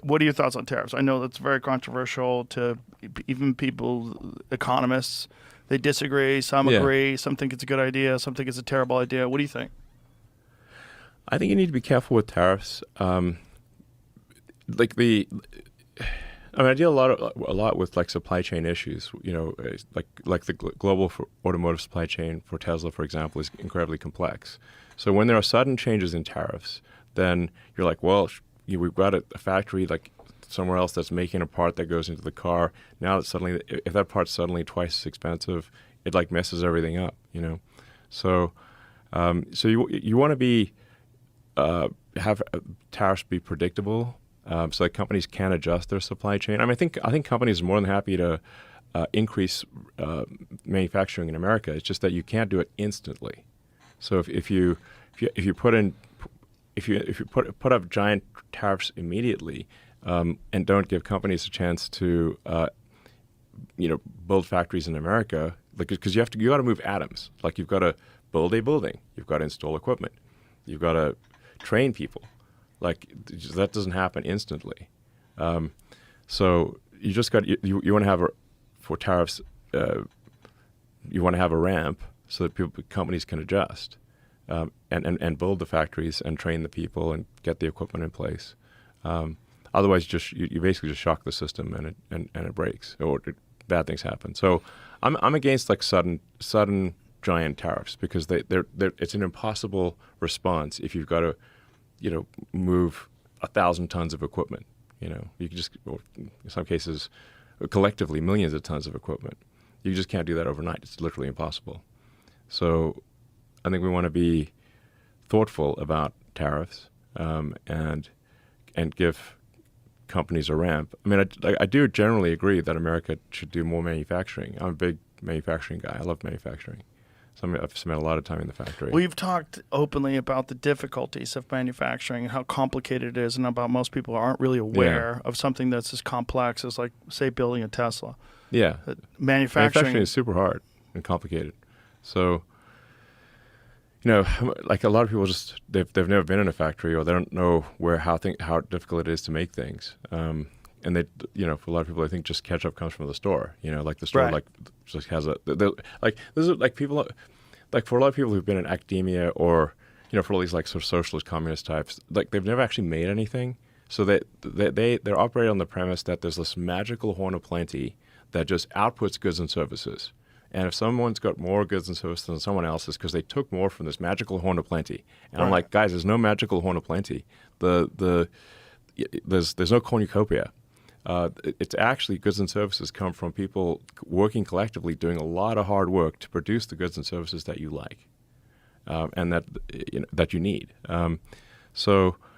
what are your thoughts on tariffs? I know that's very controversial to even people, economists. They disagree. Some agree. Some think it's a good idea. Some think it's a terrible idea. What do you think? I think you need to be careful with tariffs. I deal a lot with like supply chain issues. Like the global automotive supply chain for Tesla, for example, is incredibly complex. So when there are sudden changes in tariffs, then you're like, well, we've got a factory like somewhere else that's making a part that goes into the car. Now that suddenly, if that part's suddenly twice as expensive, it like messes everything up. So you want to be have tariffs be predictable. So that companies can adjust their supply chain. I mean, I think companies are more than happy to increase manufacturing in America. It's just that you can't do it instantly. So if you put up giant tariffs immediately and don't give companies a chance to build factories in America, because you got to move atoms. Like you've got to build a building, you've got to install equipment, you've got to train people. Like that doesn't happen instantly. So you just got you want to have for tariffs. You want to have a ramp so that companies can adjust and build the factories and train the people and get the equipment in place. Otherwise, you basically just shock the system and it breaks or bad things happen. So I'm against like sudden giant tariffs because it's an impossible response if you've got to move 1,000 tons of equipment. You can just, or in some cases, collectively millions of tons of equipment. You just can't do that overnight. It's literally impossible. So I think we want to be thoughtful about tariffs and give companies a ramp. I mean, I do generally agree that America should do more manufacturing. I'm a big manufacturing guy. I love manufacturing. So I've spent a lot of time in the factory. We've talked openly about the difficulties of manufacturing and how complicated it is, and about most people aren't really aware of something that's as complex as, like, say, building a Tesla. Yeah. Manufacturing is super hard and complicated. So, like a lot of people they've never been in a factory, or they don't know how difficult it is to make things. And they, for a lot of people, I think just ketchup comes from the store. Like the store, Right. just has this is like people, like for a lot of people who've been in academia or, for all these like sort of socialist communist types, like they've never actually made anything. So they're operating on the premise that there's this magical horn of plenty that just outputs goods and services. And if someone's got more goods and services than someone else, it's because they took more from this magical horn of plenty. And I'm like, guys, there's no magical horn of plenty. There's no cornucopia. It's actually goods and services come from people working collectively, doing a lot of hard work to produce the goods and services that you like, and that you need. But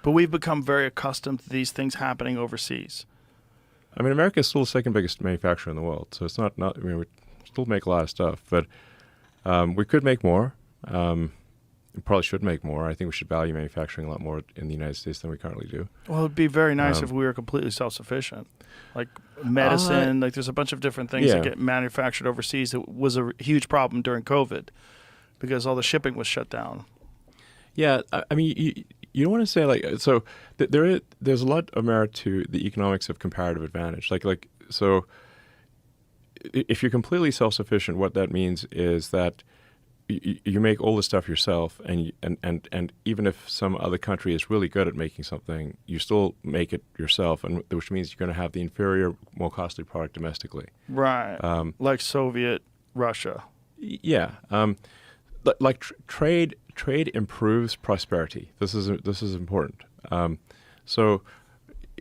we've become very accustomed to these things happening overseas. I mean, America is still the second biggest manufacturer in the world, so it's not. I mean, we still make a lot of stuff, but we could make more. We probably should make more. I think we should value manufacturing a lot more in the United States than we currently do. Well, it'd be very nice if we were completely self-sufficient. Like medicine, like there's a bunch of different things that get manufactured overseas. It was a huge problem during COVID because all the shipping was shut down. Yeah, I mean, you don't want to say like, so there's a lot of merit to the economics of comparative advantage. Like so if you're completely self-sufficient, what that means is that you make all the stuff yourself, and even if some other country is really good at making something, you still make it yourself, and which means you're going to have the inferior, more costly product domestically. Right. Like Soviet Russia. Yeah. Trade improves prosperity. This is important. So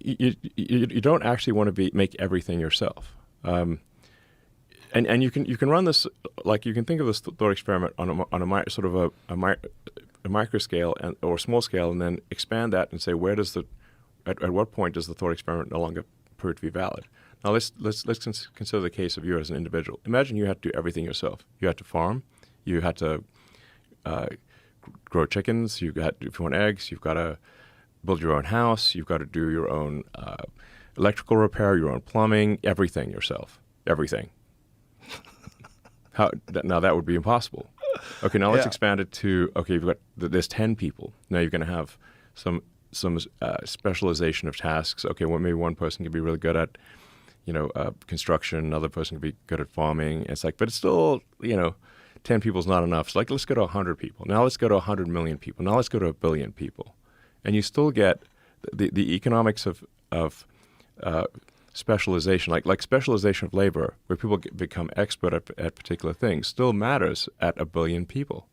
you don't actually want to make everything yourself. And you can run this, like you can think of this thought experiment on a sort of a micro scale or small scale, and then expand that and say at what point does the thought experiment no longer prove to be valid? Now let's consider the case of you as an individual. Imagine you had to do everything yourself. You had to farm, you had to grow chickens, if you want eggs, you've got to build your own house, you've got to do your own electrical repair, your own plumbing, everything yourself, everything. Now that would be impossible. Okay, now let's expand it to, okay, there's 10 people. Now you're going to have some some specialization of tasks. Okay, well, maybe one person can be really good at, construction, another person can be good at farming. It's like, but it's still, 10 people is not enough. So like, let's go to 100 people. Now let's go to 100 million people. Now let's go to 1 billion people. And you still get the economics of specialization, like specialization of labor, where people become expert at particular things, still matters at 1 billion people,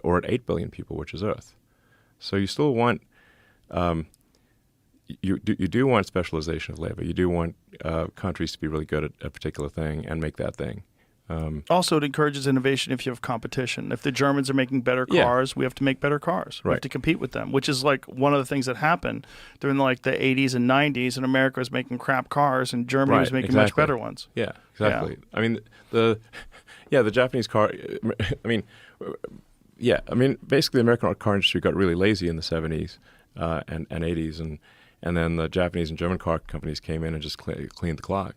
or at 8 billion people, which is Earth. So you still want, you do want specialization of labor. You do want countries to be really good at a particular thing and make that thing. Also, it encourages innovation if you have competition. If the Germans are making better cars, we have to make better cars. We have to compete with them, which is like one of the things that happened during like the 80s and 90s, and America was making crap cars and Germany was making much better ones. Yeah, exactly. Yeah. I mean, the Japanese car, basically the American car industry got really lazy in the 70s and 80s, and then the Japanese and German car companies came in and just cleaned the clock,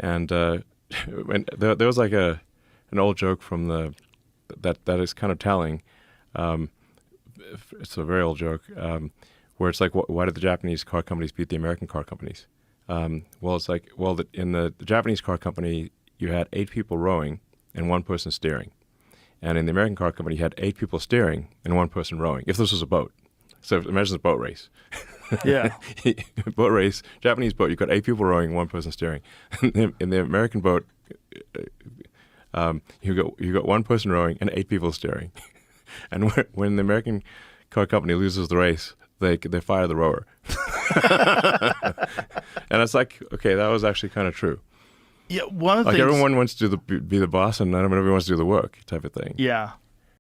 And there was like an old joke from that is kind of telling. It's a very old joke where it's like, why did the Japanese car companies beat the American car companies? It's like, in the Japanese car company, you had 8 people rowing and 1 person steering. And in the American car company, you had 8 people steering and 1 person rowing, if this was a boat. So imagine a boat race. Yeah. Boat race, Japanese boat, you've got 8 people rowing, 1 person steering. In the American boat, you got 1 person rowing and 8 people steering. And when the American car company loses the race, they fire the rower. And it's like, okay, that was actually kind of true. Yeah, one of the like things, everyone wants to be the boss, and not everyone wants to do the work, type of thing. Yeah,